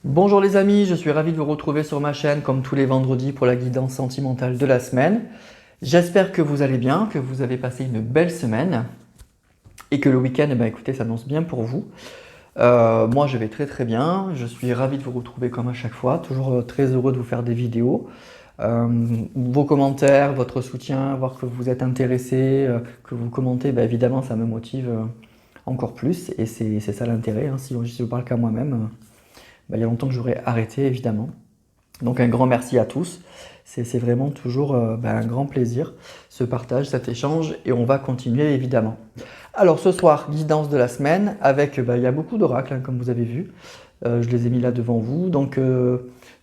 Bonjour les amis, je suis ravi de vous retrouver sur ma chaîne comme tous les vendredis pour la guidance sentimentale de la semaine. J'espère que vous allez bien, que vous avez passé une belle semaine et que le week-end, écoutez, s'annonce bien pour vous. Moi je vais très bien, je suis ravi de vous retrouver comme à chaque fois, toujours très heureux de vous faire des vidéos. Vos commentaires, votre soutien, voir que vous êtes intéressé, que vous commentez, évidemment ça me motive encore plus et c'est ça l'intérêt, hein. Si je ne parle qu'à moi-même. Il y a longtemps que j'aurais arrêté, évidemment. Donc un grand merci à tous. C'est vraiment toujours un grand plaisir, ce partage, cet échange, et on va continuer évidemment. Alors ce soir, guidance de la semaine, avec, il y a beaucoup d'oracles, hein, comme vous avez vu. Je les ai mis là devant vous. Donc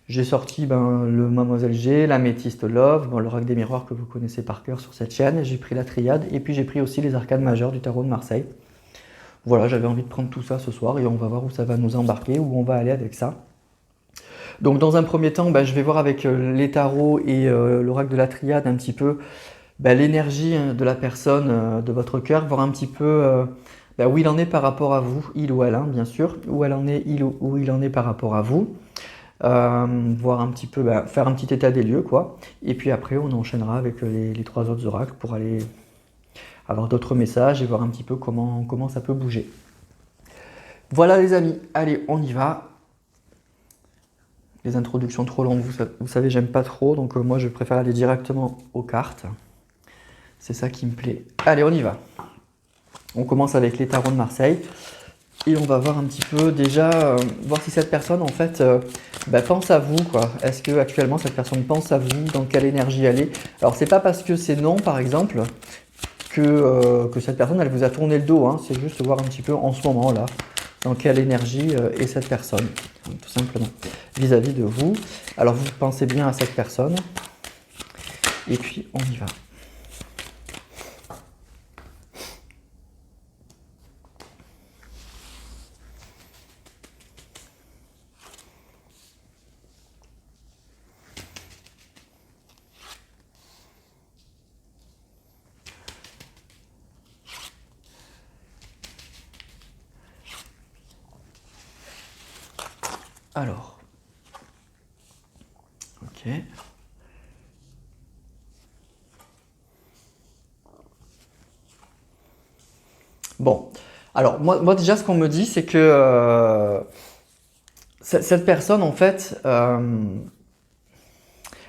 j'ai sorti le Mademoiselle G, l'Améthyste Love, l'oracle des miroirs que vous connaissez par cœur sur cette chaîne. J'ai pris la triade, et puis j'ai pris aussi les arcanes majeures du tarot de Marseille. Voilà, j'avais envie de prendre tout ça ce soir et on va voir où ça va nous embarquer, où on va aller avec ça. Donc dans un premier temps, je vais voir avec les tarots et l'oracle de la triade un petit peu l'énergie de la personne, de votre cœur, voir un petit peu où il en est par rapport à vous, il ou elle, hein, bien sûr, où elle en est, où il en est par rapport à vous. Voir un petit peu, faire un petit état des lieux, quoi. Et puis après, on enchaînera avec les trois autres oracles pour aller avoir d'autres messages et voir un petit peu comment ça peut bouger. Voilà les amis, allez, on y va. Les introductions trop longues, vous savez, j'aime pas trop, donc moi je préfère aller directement aux cartes. C'est ça qui me plaît. Allez, on y va. On commence avec les tarots de Marseille. Et on va voir un petit peu déjà, voir si cette personne en fait pense à vous, quoi. Est-ce que actuellement cette personne pense à vous, dans quelle énergie elle est? Alors c'est pas parce que c'est non par exemple que cette personne elle vous a tourné le dos, hein. C'est juste voir un petit peu en ce moment là, dans quelle énergie est cette personne, tout simplement, vis-à-vis de vous. Alors vous pensez bien à cette personne, et puis on y va. Alors, ok. Bon, alors moi déjà ce qu'on me dit c'est que cette personne en fait,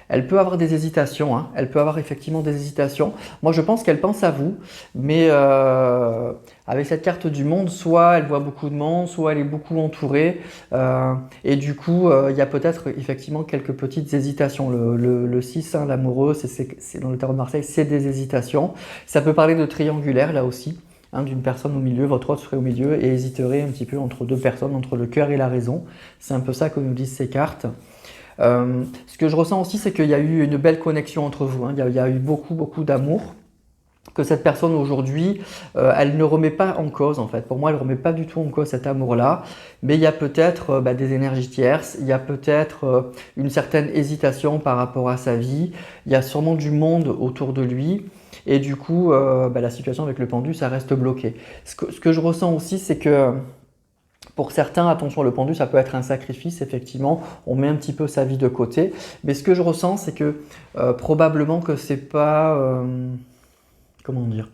elle peut avoir des hésitations, hein. Elle peut avoir effectivement des hésitations. Moi je pense qu'elle pense à vous, mais avec cette carte du monde, soit elle voit beaucoup de monde, soit elle est beaucoup entourée, et du coup il y a peut-être effectivement quelques petites hésitations. Le 6, hein, l'amoureux, c'est dans le tarot de Marseille, c'est des hésitations. Ça peut parler de triangulaire là aussi. Hein, d'une personne au milieu, votre autre serait au milieu et hésiterait un petit peu entre deux personnes, entre le cœur et la raison. C'est un peu ça que nous disent ces cartes. Ce que je ressens aussi, c'est qu'il y a eu une belle connexion entre vous, hein. Il y a eu beaucoup d'amour. Que cette personne aujourd'hui, elle ne remet pas en cause en fait. Pour moi, elle ne remet pas du tout en cause cet amour-là. Mais il y a peut-être des énergies tierces, il y a peut-être une certaine hésitation par rapport à sa vie. Il y a sûrement du monde autour de lui. Et du coup, la situation avec le pendu, ça reste bloqué. Ce que je ressens aussi, c'est que pour certains, attention, le pendu, ça peut être un sacrifice, effectivement, on met un petit peu sa vie de côté. Mais ce que je ressens, c'est que probablement que c'est pas... comment dire?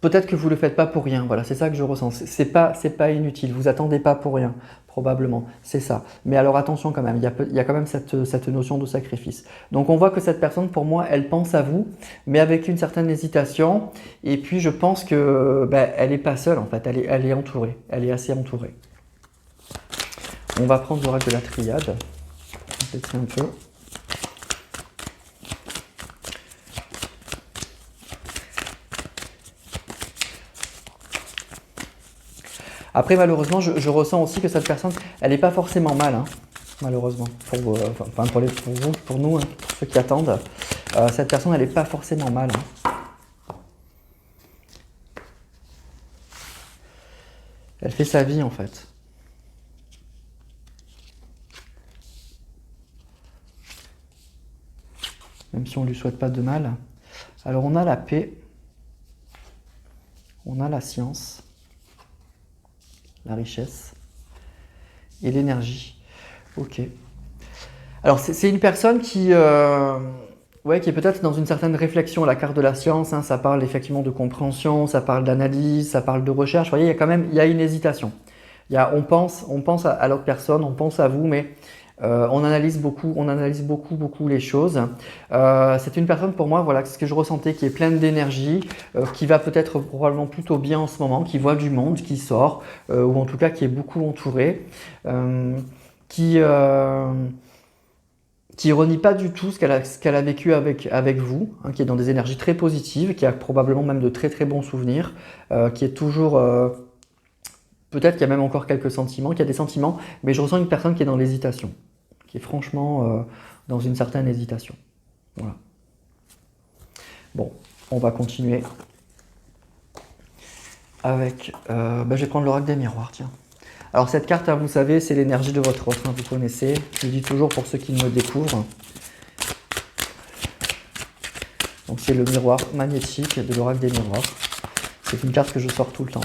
Peut-être que vous ne le faites pas pour rien, voilà, c'est ça que je ressens. C'est pas inutile, vous attendez pas pour rien, probablement, c'est ça. Mais alors attention quand même, il y a quand même cette notion de sacrifice. Donc on voit que cette personne, pour moi, elle pense à vous, mais avec une certaine hésitation. Et puis je pense que elle n'est pas seule en fait, elle est entourée, elle est assez entourée. On va prendre l'oracle de la triade, on un peu. Après, malheureusement, je ressens aussi que cette personne, elle n'est pas forcément mal, hein, malheureusement, pour vous, pour nous, hein, pour ceux qui attendent. Cette personne, elle n'est pas forcément mal, hein. Elle fait sa vie, en fait. Même si on ne lui souhaite pas de mal. Alors, on a la paix, on a la science, la richesse, et l'énergie. Ok. Alors c'est une personne ouais, qui est peut-être dans une certaine réflexion. La carte de la science, hein, ça parle effectivement de compréhension, ça parle d'analyse, ça parle de recherche. Vous voyez, il y a quand même une hésitation. On pense à l'autre personne, on pense à vous, mais on analyse beaucoup les choses. C'est une personne pour moi, voilà, ce que je ressentais, qui est pleine d'énergie, qui va peut-être probablement plutôt bien en ce moment, qui voit du monde, qui sort, ou en tout cas qui est beaucoup entouré, qui qui renie pas du tout ce qu'elle a vécu avec vous, hein, qui est dans des énergies très positives, qui a probablement même de très très bons souvenirs, qui est toujours peut-être qu'il y a même encore quelques sentiments, qu'il y a des sentiments, mais je ressens une personne qui est dans l'hésitation, qui est franchement dans une certaine hésitation. Voilà. Bon, on va continuer avec... je vais prendre l'oracle des miroirs, tiens. Alors cette carte, hein, vous savez, c'est l'énergie de votre autre, hein, vous connaissez. Je le dis toujours pour ceux qui me découvrent. Donc c'est le miroir magnétique de l'oracle des miroirs. C'est une carte que je sors tout le temps.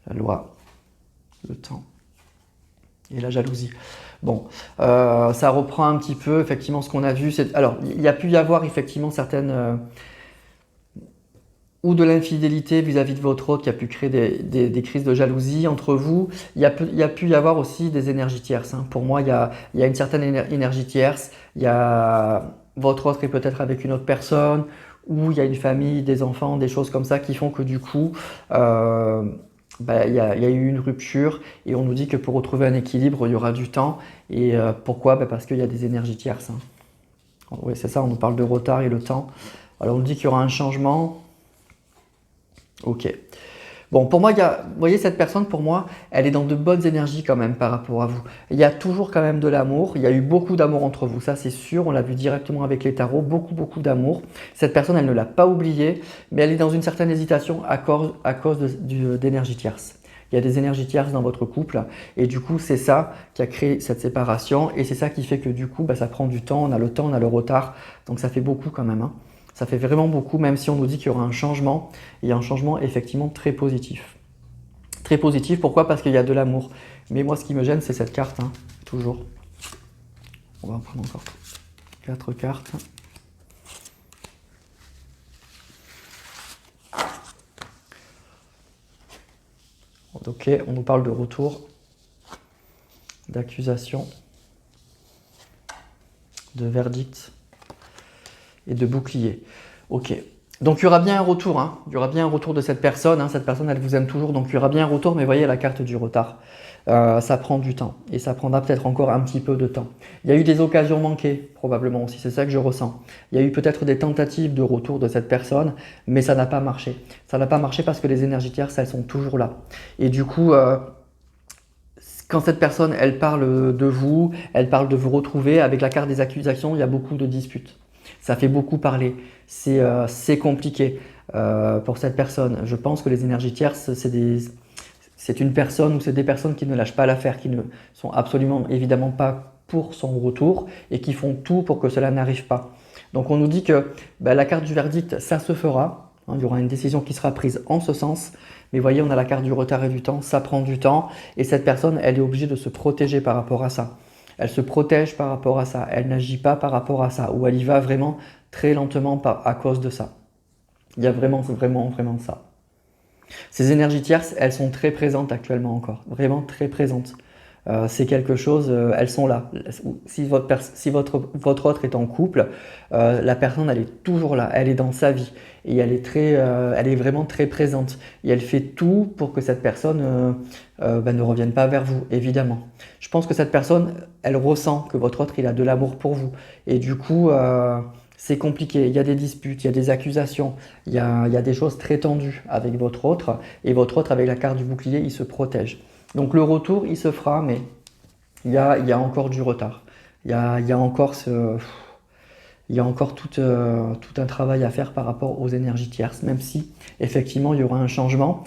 La loi, le temps et la jalousie. Bon, ça reprend un petit peu effectivement ce qu'on a vu. Alors, il y a pu y avoir effectivement certaines... ou de l'infidélité vis-à-vis de votre autre qui a pu créer des crises de jalousie entre vous. Il y a pu y avoir aussi des énergies tierces, hein. Pour moi, il y a une certaine énergie tierce. Votre autre est peut-être avec une autre personne, ou il y a une famille, des enfants, des choses comme ça qui font que du coup, il y a eu une rupture et on nous dit que pour retrouver un équilibre, il y aura du temps. Et pourquoi? Parce qu'il y a des énergies tierces, hein. Oui, c'est ça, on nous parle de retard et le temps. Alors on nous dit qu'il y aura un changement. Ok. Bon, pour moi, vous voyez, cette personne, pour moi, elle est dans de bonnes énergies quand même par rapport à vous. Il y a toujours quand même de l'amour. Il y a eu beaucoup d'amour entre vous, ça c'est sûr. On l'a vu directement avec les tarots, beaucoup d'amour. Cette personne, elle ne l'a pas oublié, mais elle est dans une certaine hésitation à cause d'énergie tierce. Il y a des énergies tierces dans votre couple et du coup, c'est ça qui a créé cette séparation et c'est ça qui fait que du coup, ça prend du temps, on a le retard. Donc ça fait beaucoup quand même, hein. Ça fait vraiment beaucoup, même si on nous dit qu'il y aura un changement. Il y a un changement effectivement très positif. Très positif, pourquoi? Parce qu'il y a de l'amour. Mais moi, ce qui me gêne, c'est cette carte, hein, toujours. On va en prendre encore 4 cartes. Ok, on nous parle de retour, d'accusation, de verdict et de bouclier. Ok. Donc il y aura bien un retour, hein. Il y aura bien un retour de cette personne, hein. Cette personne, elle vous aime toujours, donc il y aura bien un retour, mais voyez la carte du retard. Ça prend du temps et ça prendra peut-être encore un petit peu de temps. Il y a eu des occasions manquées, probablement aussi, c'est ça que je ressens. Il y a eu peut-être des tentatives de retour de cette personne, mais ça n'a pas marché. Ça n'a pas marché parce que les énergies tierces, elles sont toujours là. Et du coup, quand cette personne, elle parle de vous, elle parle de vous retrouver, avec la carte des accusations, il y a beaucoup de disputes. Ça fait beaucoup parler, c'est compliqué pour cette personne. Je pense que les énergies tierces, c'est une personne ou c'est des personnes qui ne lâchent pas l'affaire, qui ne sont absolument évidemment pas pour son retour et qui font tout pour que cela n'arrive pas. Donc on nous dit que la carte du verdict, ça se fera, hein, il y aura une décision qui sera prise en ce sens, mais voyez, on a la carte du retard et du temps, ça prend du temps et cette personne, elle est obligée de se protéger par rapport à ça. Elle se protège par rapport à ça, elle n'agit pas par rapport à ça, ou elle y va vraiment très lentement à cause de ça. Il y a vraiment ça. Ces énergies tierces, elles sont très présentes actuellement encore, vraiment très présentes. C'est quelque chose, elles sont là. Si votre autre est en couple, la personne, elle est toujours là, elle est dans sa vie et elle est vraiment très présente. Et elle fait tout pour que cette personne ne revienne pas vers vous, évidemment. Je pense que cette personne, elle ressent que votre autre, il a de l'amour pour vous. Et du coup, c'est compliqué. Il y a des disputes, il y a des accusations, il y a des choses très tendues avec votre autre. Et votre autre, avec la carte du bouclier, il se protège. Donc le retour, il se fera, mais il y a encore du retard. Il y a encore il y a encore tout un travail à faire par rapport aux énergies tierces, même si effectivement il y aura un changement.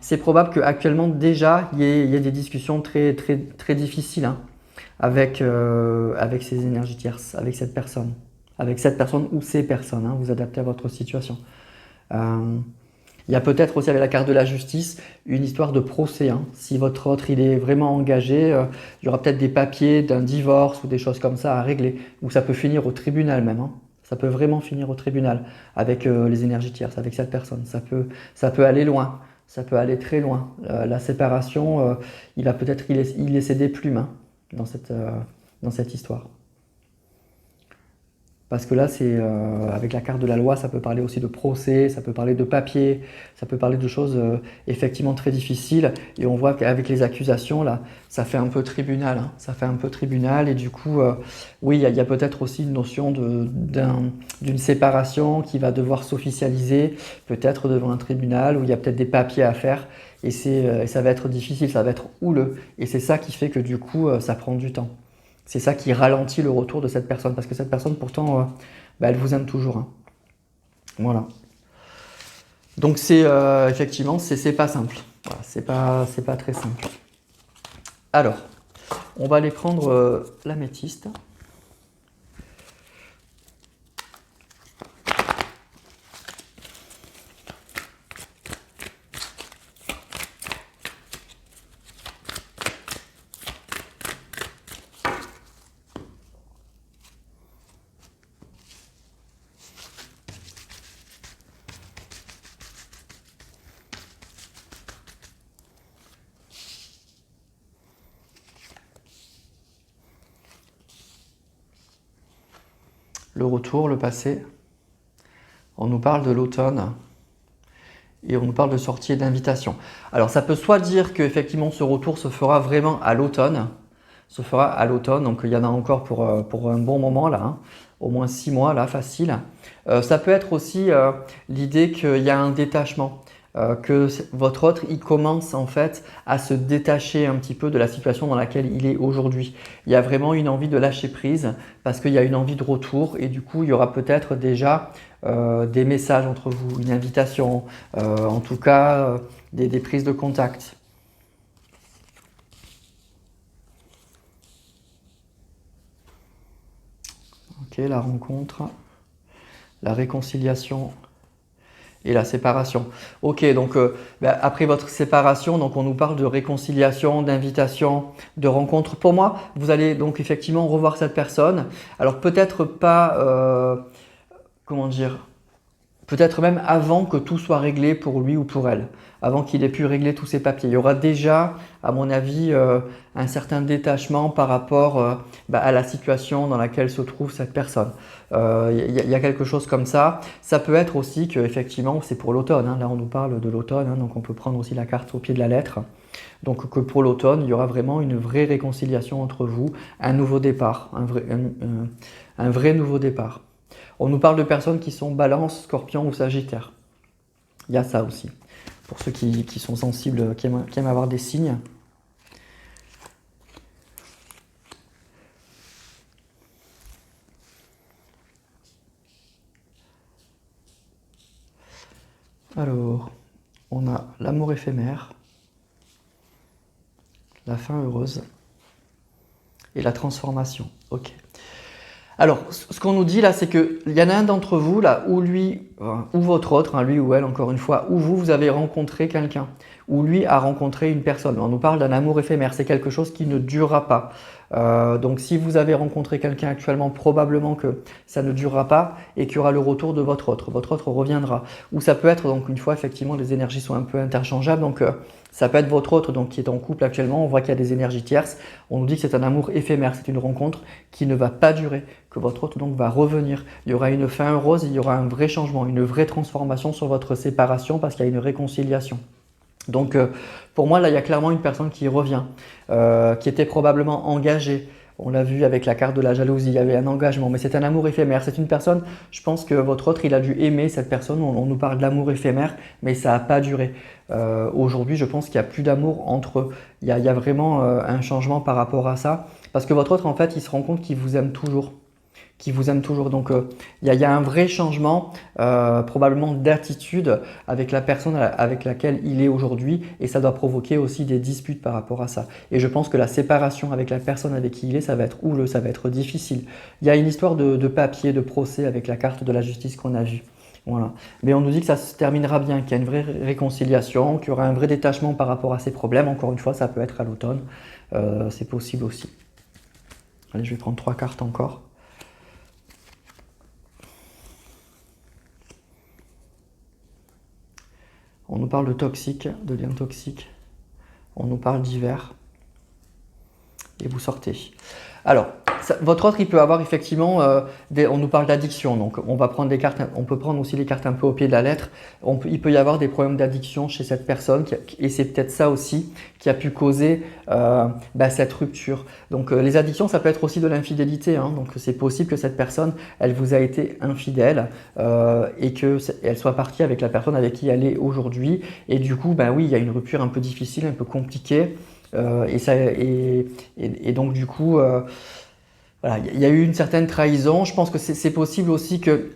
C'est probable qu'actuellement déjà il y ait des discussions très, très, très difficiles hein, avec ces énergies tierces, avec cette personne ou ces personnes, hein, vous adaptez à votre situation. Euh, il y a peut-être aussi avec la carte de la justice une histoire de procès. Hein. Si votre autre il est vraiment engagé, il y aura peut-être des papiers d'un divorce ou des choses comme ça à régler. Ou ça peut finir au tribunal même. Hein. Ça peut vraiment finir au tribunal avec les énergies tierces, avec cette personne. Ça peut aller loin, ça peut aller très loin. La séparation, il va peut-être y laisser des plumes hein, dans cette histoire. Parce que là, avec la carte de la loi, ça peut parler aussi de procès, ça peut parler de papier, ça peut parler de choses effectivement très difficiles. Et on voit qu'avec les accusations, là, ça fait un peu tribunal. Hein, ça fait un peu tribunal. Et du coup, oui, il y a peut-être aussi une notion d'une séparation qui va devoir s'officialiser, peut-être devant un tribunal, où il y a peut-être des papiers à faire. Et ça va être difficile, ça va être houleux. Et c'est ça qui fait que du coup, ça prend du temps. C'est ça qui ralentit le retour de cette personne, parce que cette personne, pourtant, elle vous aime toujours. Hein. Voilà. Donc, effectivement, c'est pas simple. Voilà, c'est pas très simple. Alors, on va aller prendre l'améthyste. Le retour, le passé. On nous parle de l'automne et on nous parle de sortie et d'invitation. Alors ça peut soit dire qu'effectivement ce retour se fera vraiment à l'automne, donc il y en a encore pour un bon moment là, hein, au moins 6 mois là, facile. Ça peut être aussi l'idée qu'il y a un détachement. Que votre autre, il commence en fait à se détacher un petit peu de la situation dans laquelle il est aujourd'hui. Il y a vraiment une envie de lâcher prise parce qu'il y a une envie de retour et du coup, il y aura peut-être déjà des messages entre vous, une invitation, en tout cas des prises de contact. Ok, la rencontre, la réconciliation et la séparation. Ok, donc après votre séparation, donc on nous parle de réconciliation, d'invitation, de rencontre. Pour moi, vous allez donc effectivement revoir cette personne. Alors peut-être pas, comment dire, peut-être même avant que tout soit réglé pour lui ou pour elle, avant qu'il ait pu régler tous ses papiers. Il y aura déjà, à mon avis, un certain détachement par rapport à la situation dans laquelle se trouve cette personne. Il y a quelque chose comme ça. Ça peut être aussi que effectivement, c'est pour l'automne. Hein. Là, on nous parle de l'automne, hein, donc on peut prendre aussi la carte au pied de la lettre. Donc que pour l'automne, il y aura vraiment une vraie réconciliation entre vous, un nouveau départ, un vrai nouveau départ. On nous parle de personnes qui sont Balance, Scorpion ou Sagittaire. Il y a ça aussi. Pour ceux qui sont sensibles, qui aiment avoir des signes. Alors, on a l'amour éphémère, la fin heureuse et la transformation. Ok. Alors, ce qu'on nous dit là, c'est qu'il y en a un d'entre vous, là, ou lui, ou votre autre, hein, lui ou elle, encore une fois, ou vous avez rencontré quelqu'un, ou lui a rencontré une personne. On nous parle d'un amour éphémère, c'est quelque chose qui ne durera pas. Donc, si vous avez rencontré quelqu'un actuellement, probablement que ça ne durera pas et qu'il y aura le retour de votre autre. Votre autre reviendra. Ou ça peut être, donc une fois, effectivement, les énergies sont un peu interchangeables, donc ça peut être votre autre donc, qui est en couple actuellement, on voit qu'il y a des énergies tierces. On nous dit que c'est un amour éphémère, c'est une rencontre qui ne va pas durer, que votre autre donc va revenir. Il y aura une fin heureuse, il y aura un vrai changement, une vraie transformation sur votre séparation parce qu'il y a une réconciliation. Donc pour moi, là, il y a clairement une personne qui revient, qui était probablement engagée. On l'a vu avec la carte de la jalousie, il y avait un engagement, mais c'est un amour éphémère. C'est une personne, je pense que votre autre, il a dû aimer cette personne. On nous parle d'amour éphémère, mais ça n'a pas duré. Aujourd'hui, je pense qu'il n'y a plus d'amour entre eux. Il y a vraiment un changement par rapport à ça. Parce que votre autre, en fait, il se rend compte qu'il vous aime toujours. qui vous aime toujours. Donc il y a un vrai changement probablement d'attitude avec la personne avec laquelle il est aujourd'hui et ça doit provoquer aussi des disputes par rapport à ça. Et je pense que la séparation avec la personne avec qui il est, ça va être houleux, ça va être difficile. Il y a une histoire de papier, de procès avec la carte de la justice qu'on a vue. Voilà. Mais on nous dit que ça se terminera bien, qu'il y a une vraie réconciliation, qu'il y aura un vrai détachement par rapport à ces problèmes. Encore une fois, ça peut être à l'automne. C'est possible aussi. Allez, je vais prendre 3 cartes encore. On nous parle de toxique, de liens toxiques. On nous parle d'hiver. Et vous sortez. Alors, votre autre, il peut avoir effectivement, on nous parle d'addiction, donc on va prendre des cartes, on peut prendre aussi les cartes un peu au pied de la lettre. Il peut y avoir des problèmes d'addiction chez cette personne, et c'est peut-être ça aussi qui a pu causer cette rupture. Donc les addictions, ça peut être aussi de l'infidélité, hein, donc c'est possible que cette personne, elle vous a été infidèle et qu'elle soit partie avec la personne avec qui elle est aujourd'hui, et du coup, oui, il y a une rupture un peu difficile, un peu compliquée. Et donc du coup, voilà, il y a eu une certaine trahison. Je pense que c'est possible aussi que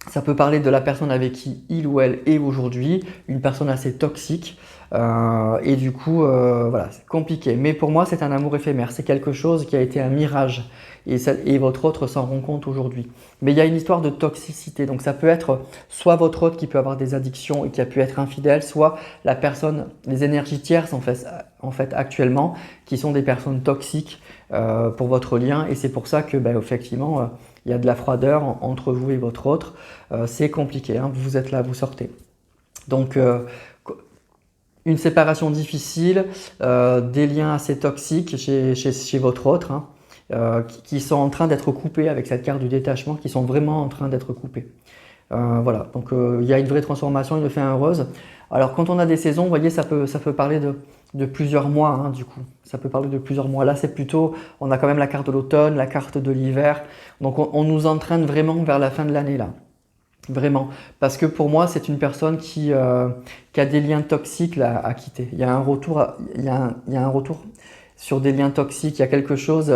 ça peut parler de la personne avec qui il ou elle est aujourd'hui, une personne assez toxique. Et du coup, voilà, c'est compliqué. Mais pour moi, c'est un amour éphémère. C'est quelque chose qui a été un mirage. Et votre autre s'en rend compte aujourd'hui. Mais il y a une histoire de toxicité. Donc ça peut être soit votre autre qui peut avoir des addictions et qui a pu être infidèle, soit la personne, les énergies tierces en fait actuellement, qui sont des personnes toxiques pour votre lien. Et c'est pour ça que effectivement, il y a de la froideur entre vous et votre autre. C'est compliqué, hein. Vous êtes là, vous sortez. Donc une séparation difficile, des liens assez toxiques chez votre autre, hein, qui sont en train d'être coupés avec cette carte du détachement, qui sont vraiment en train d'être coupés. Voilà, donc il y a une vraie transformation, une fin heureuse. Alors quand on a des saisons, vous voyez, ça peut parler de plusieurs mois, hein, du coup. Ça peut parler de plusieurs mois. Là, c'est plutôt, on a quand même la carte de l'automne, la carte de l'hiver. Donc on nous entraîne vraiment vers la fin de l'année, là. Vraiment, parce que pour moi, c'est une personne qui a des liens toxiques là, à quitter. Il y a un retour, il y a un retour sur des liens toxiques. Il y a quelque chose,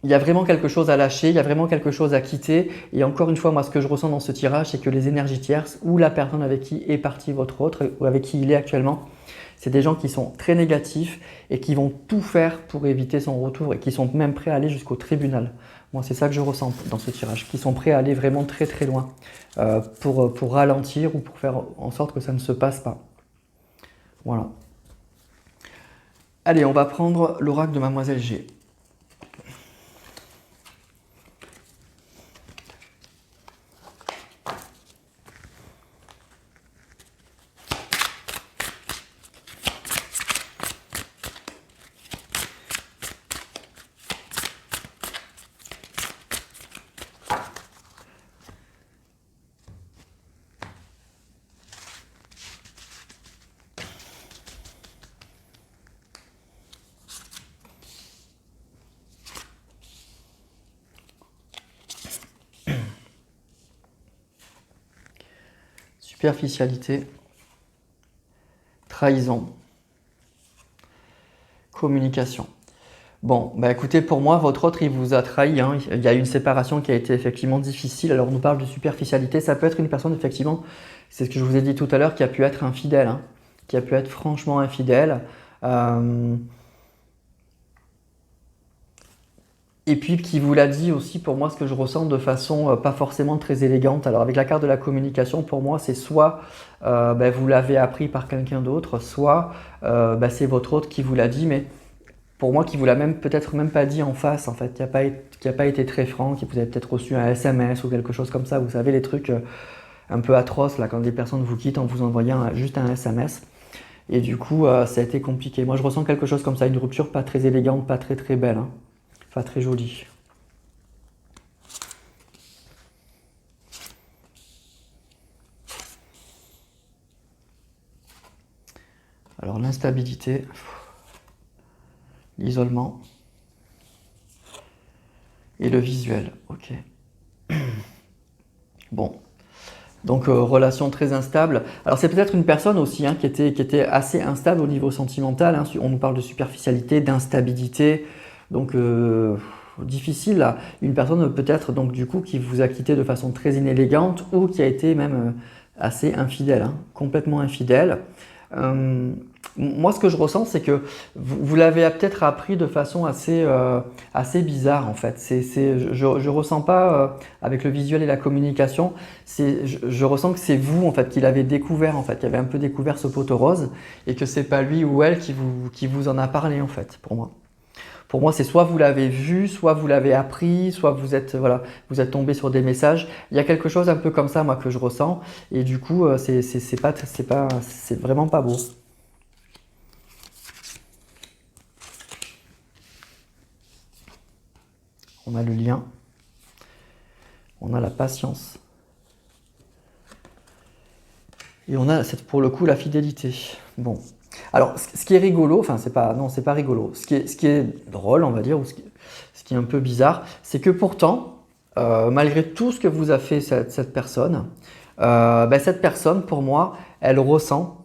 il y a vraiment quelque chose à lâcher. Il y a vraiment quelque chose à quitter. Et encore une fois, moi, ce que je ressens dans ce tirage, c'est que les énergies tierces ou la personne avec qui est parti votre autre ou avec qui il est actuellement, c'est des gens qui sont très négatifs et qui vont tout faire pour éviter son retour et qui sont même prêts à aller jusqu'au tribunal. Moi, c'est ça que je ressens dans ce tirage, qui sont prêts à aller vraiment très très loin pour ralentir ou pour faire en sorte que ça ne se passe pas. Voilà. Allez, on va prendre l'oracle de Mademoiselle G. Superficialité, trahison, communication. Bon, écoutez, pour moi, votre autre, il vous a trahi, hein. Il y a une séparation qui a été effectivement difficile. Alors, on nous parle de superficialité. Ça peut être une personne, effectivement, c'est ce que je vous ai dit tout à l'heure, qui a pu être infidèle, hein, qui a pu être franchement infidèle. Et puis qui vous l'a dit aussi, pour moi, ce que je ressens de façon pas forcément très élégante. Alors avec la carte de la communication, pour moi, c'est soit vous l'avez appris par quelqu'un d'autre, soit c'est votre autre qui vous l'a dit, mais pour moi, qui vous l'a peut-être même pas dit en face, en fait, qui a pas été très franc, qui vous avez peut-être reçu un SMS ou quelque chose comme ça. Vous savez, les trucs un peu atroces, là, quand des personnes vous quittent en vous envoyant juste un SMS. Et du coup, ça a été compliqué. Moi, je ressens quelque chose comme ça, une rupture pas très élégante, pas très très belle, hein. Enfin, très jolie. Alors, l'instabilité, l'isolement et le visuel. Ok. Bon. Donc, relation très instable. Alors, c'est peut-être une personne aussi, hein, qui était assez instable au niveau sentimental, hein. On nous parle de superficialité, d'instabilité. Donc, difficile là. Une personne peut-être donc du coup qui vous a quitté de façon très inélégante ou qui a été même assez infidèle, hein, complètement infidèle. Moi, ce que je ressens, c'est que vous l'avez peut-être appris de façon assez bizarre en fait. Je ressens pas avec le visuel et la communication. Je ressens que c'est vous en fait qui l'avez découvert en fait, qui avez un peu découvert ce poteau rose et que c'est pas lui ou elle qui vous en a parlé en fait. Pour moi. Pour moi, c'est soit vous l'avez vu, soit vous l'avez appris, soit vous êtes, voilà, vous êtes tombé sur des messages. Il y a quelque chose un peu comme ça, moi, que je ressens. Et du coup, c'est vraiment pas beau. On a le lien, on a la patience. Et on a, pour le coup, la fidélité. Bon. Alors, ce qui est rigolo, enfin, c'est pas rigolo. Ce qui est drôle, on va dire, ou ce qui est un peu bizarre, c'est que pourtant, malgré tout ce que vous a fait cette personne, cette personne, pour moi, elle ressent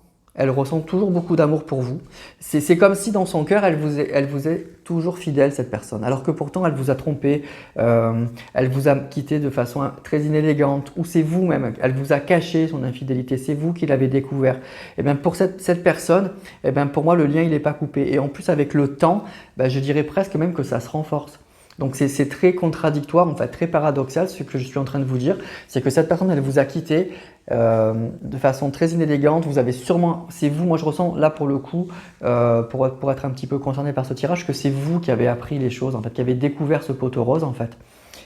toujours beaucoup d'amour pour vous. C'est comme si dans son cœur, elle vous est toujours fidèle, cette personne. Alors que pourtant, elle vous a trompé, elle vous a quitté de façon très inélégante, ou c'est vous-même, elle vous a caché son infidélité, c'est vous qui l'avez découvert. Et bien pour cette personne, et bien pour moi, le lien, il n'est pas coupé. Et en plus, avec le temps, je dirais presque même que ça se renforce. Donc c'est très contradictoire, en fait, très paradoxal ce que je suis en train de vous dire. C'est que cette personne, elle vous a quitté de façon très inélégante. Vous avez sûrement, c'est vous, moi je ressens là pour le coup, pour être un petit peu concerné par ce tirage, que c'est vous qui avez appris les choses, en fait, qui avez découvert ce poteau rose, en fait.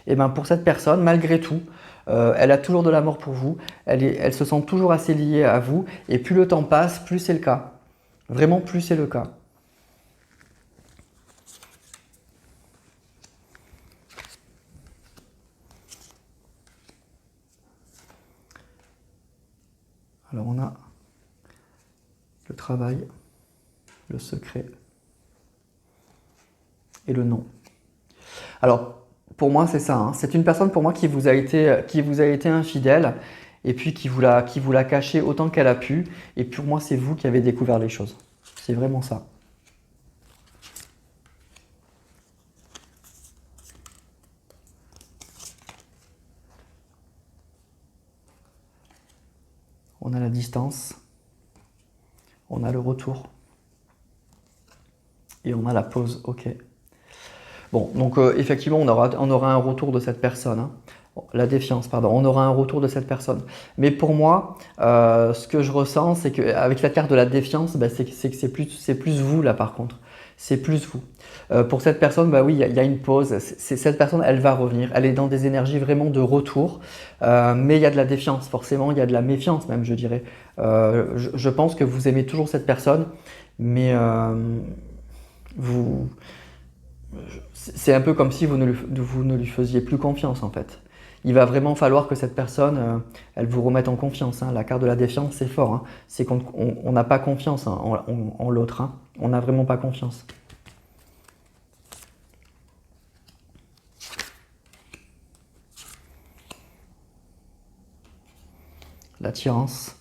Et bien pour cette personne, malgré tout, elle a toujours de l'amour pour vous, elle se sent toujours assez liée à vous, et plus le temps passe, plus c'est le cas. Vraiment, plus c'est le cas. Alors on a le travail, le secret et le non. Alors pour moi c'est ça, hein. C'est une personne pour moi qui vous a été infidèle et puis qui vous l'a caché autant qu'elle a pu. Et pour moi c'est vous qui avez découvert les choses. C'est vraiment ça. On a la distance, on a le retour et on a la pause. Ok. Bon, donc effectivement, on aura un retour de cette personne, hein. La défiance, pardon. On aura un retour de cette personne. Mais pour moi, ce que je ressens, c'est qu'avec la carte de la défiance, c'est que c'est plus vous là par contre. C'est plus vous. Pour cette personne, oui, il y a une pause. Cette personne, elle va revenir. Elle est dans des énergies vraiment de retour. Mais il y a de la défiance, forcément. Il y a de la méfiance même, je dirais. Je pense que vous aimez toujours cette personne, mais vous c'est un peu comme si vous ne lui faisiez plus confiance en fait. Il va vraiment falloir que cette personne, elle vous remette en confiance, hein. La carte de la défiance, c'est fort, hein. C'est qu'on n'a pas confiance, hein, en l'autre, hein. On n'a vraiment pas confiance. L'attirance,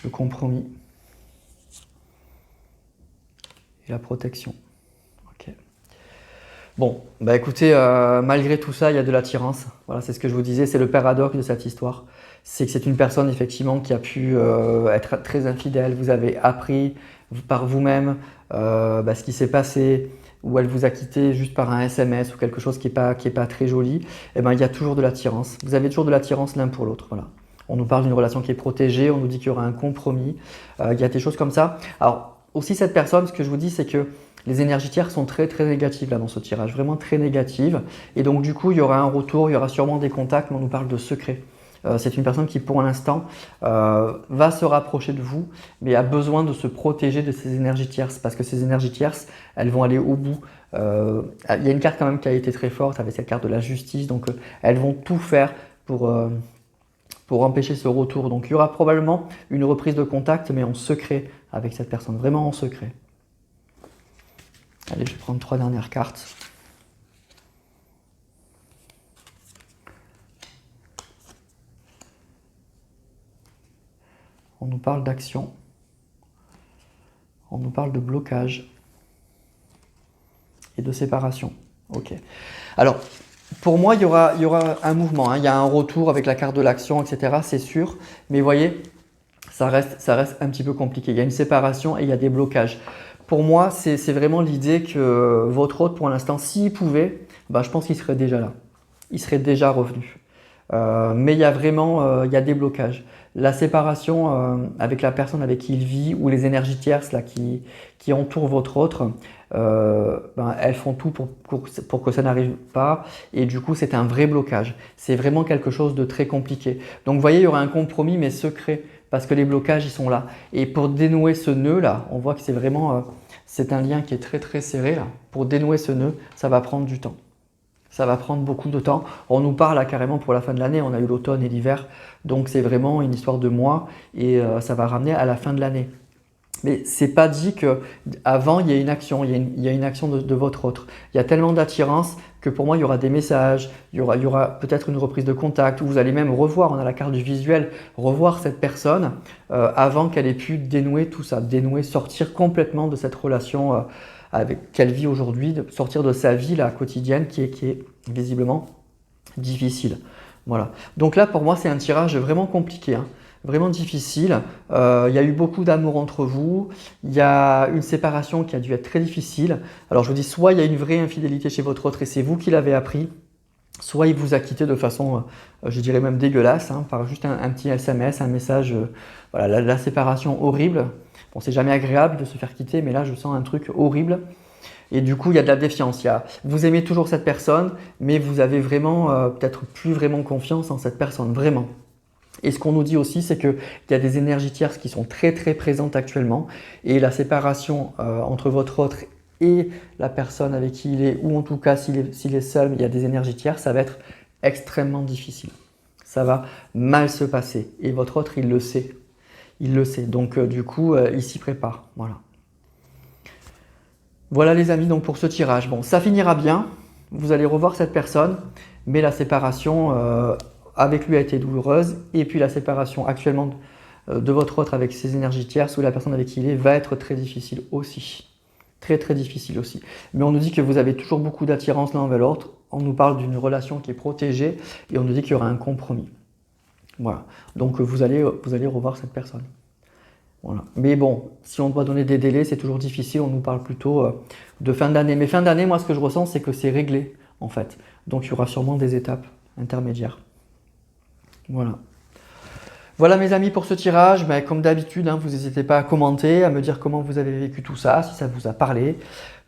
le compromis et la protection. Ok. Bon, écoutez, malgré tout ça, il y a de l'attirance. Voilà, c'est ce que je vous disais, c'est le paradoxe de cette histoire. C'est que c'est une personne effectivement qui a pu être très infidèle. Vous avez appris par vous-même ce qui s'est passé, ou elle vous a quitté juste par un SMS ou quelque chose qui est pas très joli. Et ben il y a toujours de l'attirance. Vous avez toujours de l'attirance l'un pour l'autre. Voilà. On nous parle d'une relation qui est protégée, on nous dit qu'il y aura un compromis. Il y a des choses comme ça. Alors aussi cette personne, ce que je vous dis, c'est que les énergies tierces sont très très négatives là dans ce tirage, vraiment très négatives. Et donc du coup, il y aura un retour, il y aura sûrement des contacts, mais on nous parle de secrets. C'est une personne qui pour l'instant va se rapprocher de vous, mais a besoin de se protéger de ces énergies tierces, parce que ces énergies tierces, elles vont aller au bout. Il y a une carte quand même qui a été très forte, avec cette carte de la justice, donc elles vont tout faire pour empêcher ce retour. Donc il y aura probablement une reprise de contact, mais en secret avec cette personne, vraiment en secret. Allez, je vais prendre 3 dernières cartes. On nous parle d'action. On nous parle de blocage. et de séparation. Ok. Alors, pour moi, il y aura un mouvement, hein. Il y a un retour avec la carte de l'action, etc. C'est sûr. Mais vous voyez, ça reste un petit peu compliqué. Il y a une séparation et il y a des blocages. Pour moi, c'est vraiment l'idée que votre hôte, pour l'instant, s'il pouvait, bah, je pense qu'il serait déjà là. Il serait déjà revenu. Mais il y a vraiment il y a des blocages. La séparation avec la personne avec qui il vit ou les énergies tierces là, qui entourent votre autre, ben, elles font tout pour que ça n'arrive pas. Et du coup, c'est un vrai blocage. C'est vraiment quelque chose de très compliqué. Donc, vous voyez, il y aura un compromis, mais secret, parce que les blocages, ils sont là. Et pour dénouer ce nœud-là, on voit que c'est vraiment c'est un lien qui est très, très serré. Là. Pour dénouer ce nœud, ça va prendre du temps. Ça va prendre beaucoup de temps. On nous parle là, carrément pour la fin de l'année, on a eu l'automne et l'hiver, donc c'est vraiment une histoire de mois et ça va ramener à la fin de l'année. Mais c'est pas dit qu'avant il y a une action, il y a une action de votre autre. Il y a tellement d'attirance que pour moi il y aura des messages, il y aura peut-être une reprise de contact, ou vous allez même revoir, on a la carte du visuel, revoir cette personne avant qu'elle ait pu dénouer tout ça, dénouer, sortir complètement de cette relation qu'elle vit aujourd'hui, de sortir de sa vie là, quotidienne qui est visiblement difficile. Voilà. Donc là, pour moi, c'est un tirage vraiment compliqué, hein, vraiment difficile. Il y a eu beaucoup d'amour entre vous. Il y a une séparation qui a dû être très difficile. Alors, je vous dis, soit il y a une vraie infidélité chez votre autre et c'est vous qui l'avez appris, soit il vous a quitté de façon, je dirais même dégueulasse, hein, par juste un petit SMS, un message, voilà, la séparation horrible. Bon, c'est jamais agréable de se faire quitter, mais là, je sens un truc horrible. Et du coup, il y a de la défiance. Vous aimez toujours cette personne, mais vous avez vraiment peut-être plus vraiment confiance en cette personne, vraiment. Et ce qu'on nous dit aussi, c'est qu'il y a des énergies tierces qui sont très très présentes actuellement. Et la séparation entre votre autre et la personne avec qui il est, ou en tout cas s'il est seul, mais il y a des énergies tierces, ça va être extrêmement difficile. Ça va mal se passer. Et votre autre, il le sait. Il le sait. Donc du coup, il s'y prépare. Voilà. Voilà les amis, donc pour ce tirage. Bon, ça finira bien. Vous allez revoir cette personne, mais la séparation avec lui a été douloureuse. Et puis la séparation actuellement de votre autre avec ses énergies tierces ou la personne avec qui il est va être très difficile aussi. Très très difficile aussi. Mais on nous dit que vous avez toujours beaucoup d'attirance l'un envers l'autre. On nous parle d'une relation qui est protégée et on nous dit qu'il y aura un compromis. Voilà. Donc vous allez revoir cette personne. Voilà. Mais bon, si on doit donner des délais, c'est toujours difficile. On nous parle plutôt de fin d'année. Mais fin d'année, moi, ce que je ressens, c'est que c'est réglé, en fait. Donc, il y aura sûrement des étapes intermédiaires. Voilà. Voilà, mes amis, pour ce tirage. Ben, comme d'habitude, hein, vous n'hésitez pas à commenter, à me dire comment vous avez vécu tout ça, si ça vous a parlé.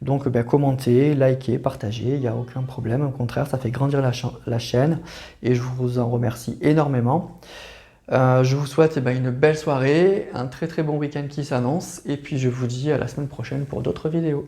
Donc, ben, commentez, likez, partagez. Il n'y a aucun problème. Au contraire, ça fait grandir la chaîne. Et je vous en remercie énormément. Je vous souhaite une belle soirée, un très très bon week-end qui s'annonce et puis je vous dis à la semaine prochaine pour d'autres vidéos.